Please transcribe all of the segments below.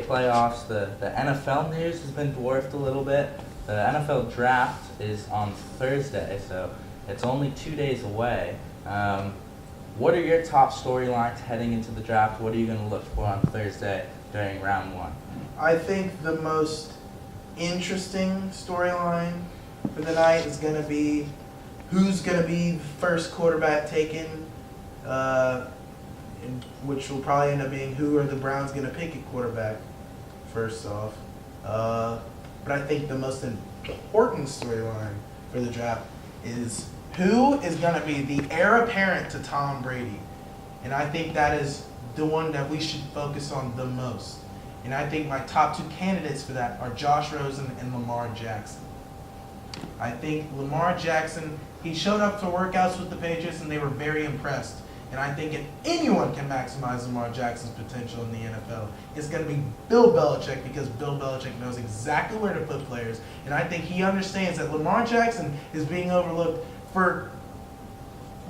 Playoffs, the NFL news has been dwarfed a little bit. The NFL draft is on Thursday, so it's only 2 days away. What are your top storylines heading into the draft? What are you going to look for on Thursday during round one? I think the most interesting storyline for the night is going to be who's going to be the first quarterback taken, which will probably end up being who are the Browns going to pick at quarterback first off. But I think the most important storyline for the draft is who is going to be the heir apparent to Tom Brady. And I think that is the one that we should focus on the most. And I think my top two candidates for that are Josh Rosen and Lamar Jackson. I think Lamar Jackson, he showed up for workouts with the Patriots and they were very impressed. And I think if anyone can maximize Lamar Jackson's potential in the NFL, it's going to be Bill Belichick, because Bill Belichick knows exactly where to put players. And I think he understands that Lamar Jackson is being overlooked for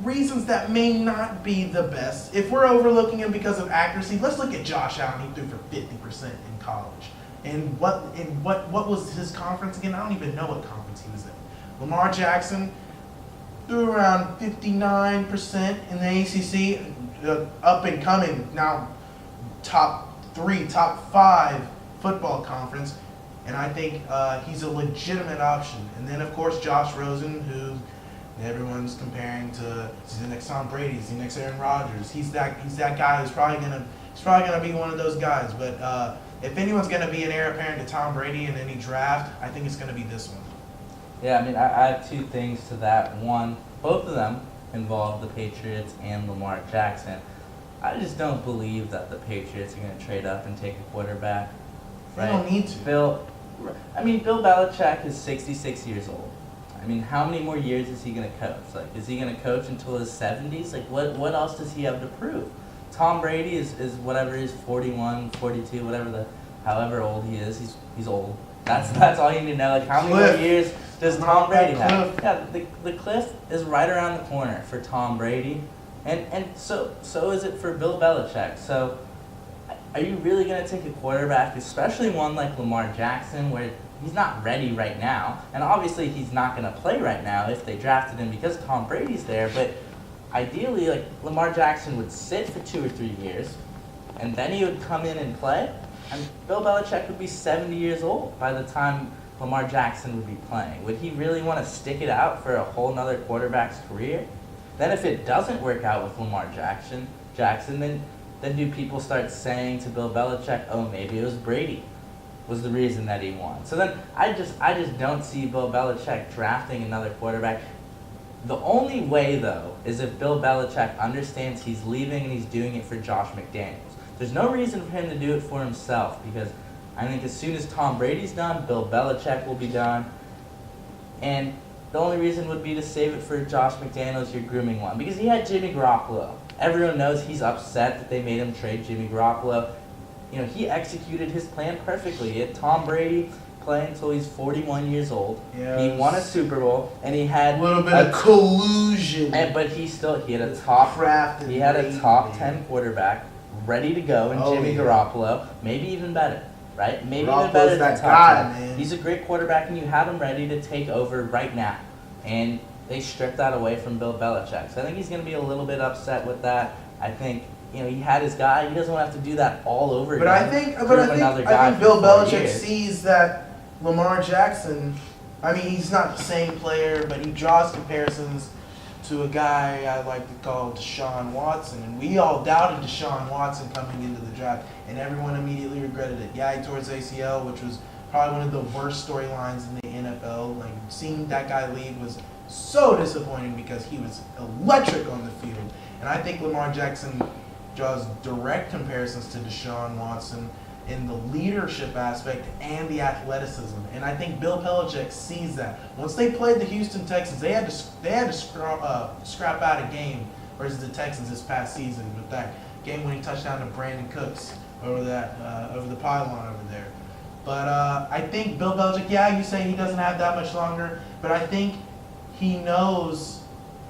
reasons that may not be the best. If we're overlooking him because of accuracy, let's look at Josh Allen. He threw for 50% in college. And what was his conference again? I don't even know what conference he was in. Lamar Jackson threw around 59% in the ACC, up and coming, now top 3, top 5 football conference. And I think he's a legitimate option. And then, of course, Josh Rosen, who everyone's comparing to, he's the next Tom Brady, he's the next Aaron Rodgers. He's that guy who's probably gonna be one of those guys. But if anyone's gonna be an heir apparent to Tom Brady in any draft, I think it's gonna be this one. Yeah, I mean, I have two things to that. One, both of them involve the Patriots and Lamar Jackson. I just don't believe that the Patriots are going to trade up and take a quarterback. They don't need to. Bill Belichick is 66 years old. I mean, how many more years is he going to coach? Like, is he going to coach until his 70s? Like, what else does he have to prove? Tom Brady is whatever he's 41, 42, however old he is. He's old. That's all you need to know. Like, how many more years does Tom Brady have? Yeah, the cliff is right around the corner for Tom Brady, and so is it for Bill Belichick. So, are you really going to take a quarterback, especially one like Lamar Jackson, where he's not ready right now, and obviously he's not going to play right now if they drafted him because Tom Brady's there, but ideally, like, Lamar Jackson would sit for 2 or 3 years, and then he would come in and play, and Bill Belichick would be 70 years old by the time Lamar Jackson would be playing. Would he really want to stick it out for a whole nother quarterback's career? Then if it doesn't work out with Lamar Jackson, then do people start saying to Bill Belichick, oh, maybe it was Brady was the reason that he won? So then I just don't see Bill Belichick drafting another quarterback. The only way, though, is if Bill Belichick understands he's leaving and he's doing it for Josh McDaniels. There's no reason for him to do it for himself, because I think as soon as Tom Brady's done, Bill Belichick will be done. And the only reason would be to save it for Josh McDaniels, your grooming one, because he had Jimmy Garoppolo. Everyone knows he's upset that they made him trade Jimmy Garoppolo. You know, he executed his plan perfectly. He had Tom Brady play until he's 41 years old. Yeah, he won a Super Bowl, and he had a little bit of collusion. But he had a top 10 quarterback ready to go in Jimmy Garoppolo, maybe even better, right? Maybe even better than top 10. Man. He's a great quarterback, and you have him ready to take over right now. And they stripped that away from Bill Belichick. So I think he's going to be a little bit upset with that. I think, you know, he had his guy. He doesn't want to have to do that all over again. I think Bill Belichick sees that Lamar Jackson, I mean, he's not the same player, but he draws comparisons to a guy I like to call Deshaun Watson. And we all doubted Deshaun Watson coming into the draft, and everyone immediately regretted it. Yeah, he tore his ACL, which was probably one of the worst storylines in the NFL. Like, seeing that guy leave was so disappointing because he was electric on the field. And I think Lamar Jackson draws direct comparisons to Deshaun Watson in the leadership aspect and the athleticism. And I think Bill Belichick sees that. Once they played the Houston Texans, they had to scrap out a game versus the Texans this past season with that game-winning touchdown to Brandon Cooks over the pylon over there. But I think Bill Belichick, yeah, you say he doesn't have that much longer, but I think he knows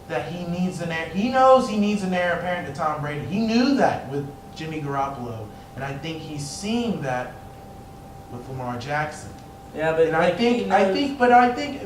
that he needs an heir apparent to Tom Brady. He knew that with Jimmy Garoppolo. And I think he's seeing that with Lamar Jackson. Yeah, but And like, I think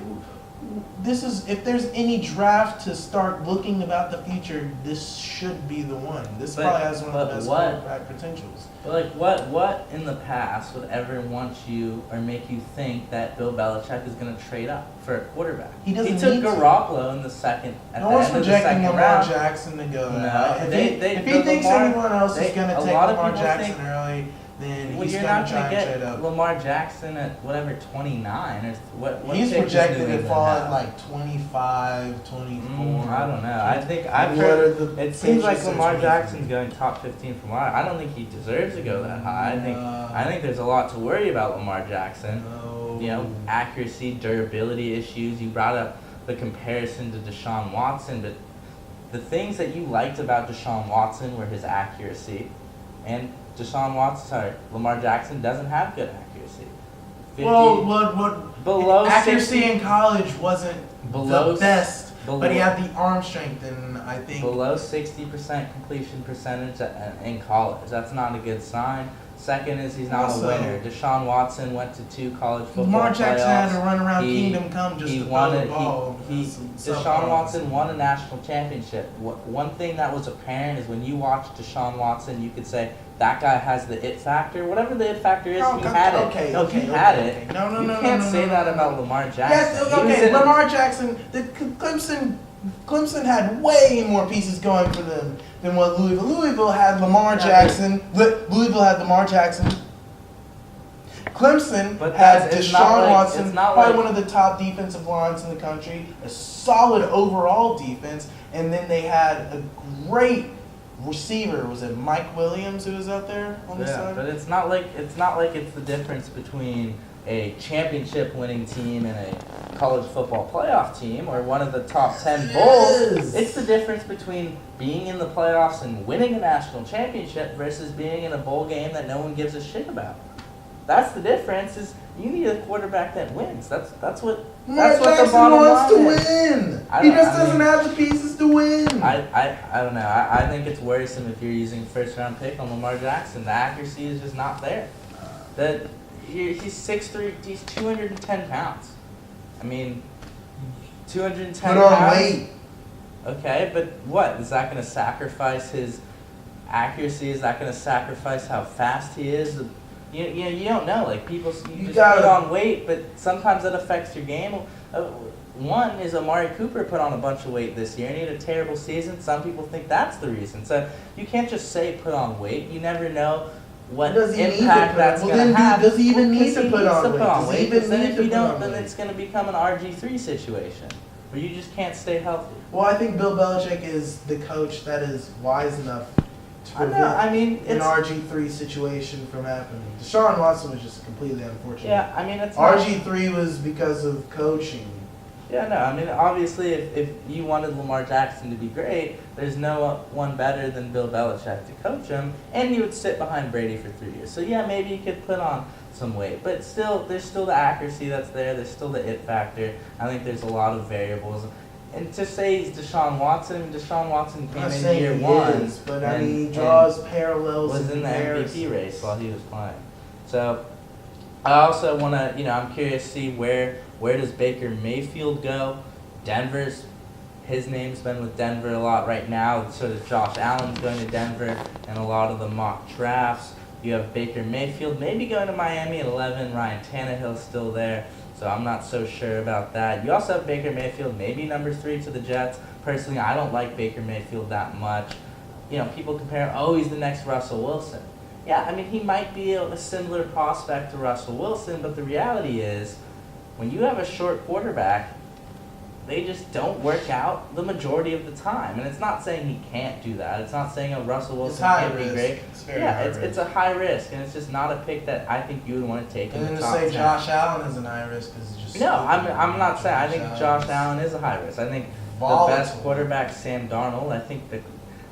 this is, if there's any draft to start looking about the future, this should be the one. This probably has one of the best quarterback potentials. But like, what in the past would ever want you or make you think that Bill Belichick is going to trade up for a quarterback? He doesn't took need to. Garoppolo in the second. At No the one's end of the projecting second Lamar round. Jackson to go. No, if he thinks anyone else is going to take Lamar Jackson early, then he's going to try and trade up. Lamar Jackson at whatever 29 or what? He's projected to fall at like 25, 24. I don't know. I think I've heard. It seems like Lamar Jackson's going top 15 from I don't think he deserves to go that high. I think there's a lot to worry about Lamar Jackson. You know, accuracy, durability issues. You brought up the comparison to Deshaun Watson, but the things that you liked about Deshaun Watson were his accuracy, and Lamar Jackson doesn't have good accuracy. Below accuracy 60, in college wasn't the best, but he had the arm strength, and I think below 60% completion percentage in college. That's not a good sign. Second is he's not a winner. Deshaun Watson went to 2 college football Lamar Jackson playoffs. had to run around Kingdom Come just to throw the ball. Deshaun Watson won a national championship. One thing that was apparent is when you watched Deshaun Watson, you could say, that guy has the it factor. Whatever the it factor is, he had it. He had it. You can't say that about Lamar Jackson. Yes, okay, Lamar Jackson, Clemson had way more pieces going for them than what Louisville. Louisville had Lamar Jackson. Clemson had Deshaun Watson, probably one of the top defensive lines in the country, a solid overall defense, and then they had a great receiver. Was it Mike Williams who was out there on the side? But it's not like it's the difference between a championship winning team and a college football playoff team or one of the top 10 bowls. It's the difference between being in the playoffs and winning a national championship versus being in a bowl game that no one gives a shit about. That's the difference. Is you need a quarterback that wins. That's what the bottom wants line to is. win. He just doesn't have the pieces to win. I don't know. I think it's worrisome if you're using first round pick on Lamar Jackson. The accuracy is just not there. He's 6'3", he's 210 pounds. I mean, 210 Put on pounds. weight. Okay, but what? Is that going to sacrifice his accuracy? Is that going to sacrifice how fast he is? You don't know. Like, people, you just put on weight, but sometimes that affects your game. One is Amari Cooper put on a bunch of weight this year, and he had a terrible season. Some people think that's the reason. So you can't just say put on weight. You never know what impact that's going to have. Does he even need to put on weight? Because then if you don't, then it's going to become an RG3 situation where you just can't stay healthy. Well, I think Bill Belichick is the coach that is wise enough to prevent an RG3 situation from happening. Deshaun Watson was just completely unfortunate. Yeah, I mean, it's RG3 was because of coaching. Yeah, no, I mean, obviously, if you wanted Lamar Jackson to be great, there's no one better than Bill Belichick to coach him, and you would sit behind Brady for 3 years. So, yeah, maybe you could put on some weight, but still, there's still the accuracy that's there. There's still the it factor. I think there's a lot of variables. And to say he's Deshaun Watson came in year one. But I mean, he draws parallels. Was in the MVP race while he was playing. So I also want to, I'm curious to see where does Baker Mayfield go. His name's been with Denver a lot right now. So does Josh Allen's going to Denver and a lot of the mock drafts. You have Baker Mayfield maybe going to Miami at 11. Ryan Tannehill's still there. So I'm not so sure about that. You also have Baker Mayfield, maybe number 3 to the Jets. Personally, I don't like Baker Mayfield that much. People compare, he's the next Russell Wilson. Yeah, I mean, he might be a similar prospect to Russell Wilson, but the reality is, when you have a short quarterback, they just don't work out the majority of the time. And it's not saying he can't do that. It's not saying Russell Wilson can't be great. It's a high risk, and it's just not a pick that I think you would want to take in the top 10. And to say Josh Allen is a high risk is just... No, I'm not saying. I think Josh Allen is a high risk. I think the best quarterback, Sam Darnold.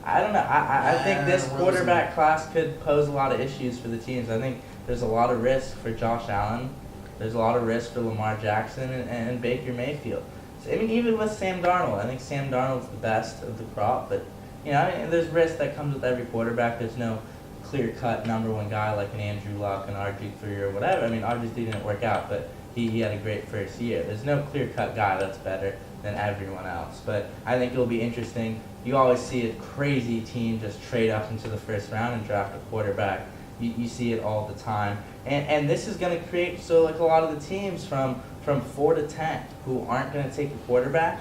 I don't know. I think this quarterback class could pose a lot of issues for the teams. I think there's a lot of risk for Josh Allen. There's a lot of risk for Lamar Jackson and Baker Mayfield. So, I mean, even with Sam Darnold, I think Sam Darnold's the best of the crop. But, there's risk that comes with every quarterback. There's no clear-cut number one guy like an Andrew Luck and RG3 or whatever. I mean, RG3 didn't work out, but he had a great first year. There's no clear-cut guy that's better than everyone else. But I think it'll be interesting. You always see a crazy team just trade up into the first round and draft a quarterback. You see it all the time. And this is going to create, so like a lot of the teams from 4 to 10 who aren't going to take a quarterback,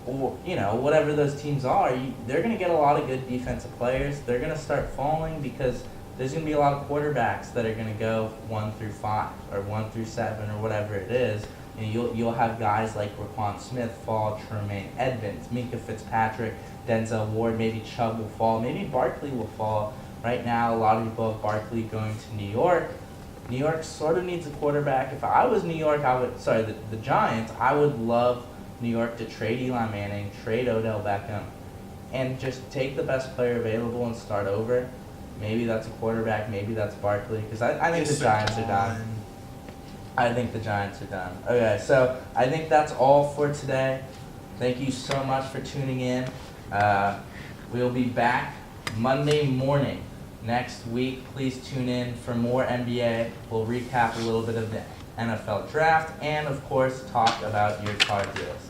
or, you know, whatever those teams are, they're going to get a lot of good defensive players. They're going to start falling because there's going to be a lot of quarterbacks that are going to go 1 through 5 or 1 through 7 or whatever it is. And you'll have guys like Raquan Smith fall, Tremaine Edmonds, Minka Fitzpatrick, Denzel Ward, maybe Chubb will fall, maybe Barkley will fall. Right now, a lot of people have Barkley going to New York. New York sort of needs a quarterback. If I was New York, the Giants, I would love New York to trade Eli Manning, trade Odell Beckham, and just take the best player available and start over. Maybe that's a quarterback, maybe that's Barkley, because I think the Giants are done. I think the Giants are done. Okay, so I think that's all for today. Thank you so much for tuning in. We'll be back Monday morning next week. Please tune in for more NBA. We'll recap a little bit of the NFL draft and, of course, talk about your car deals.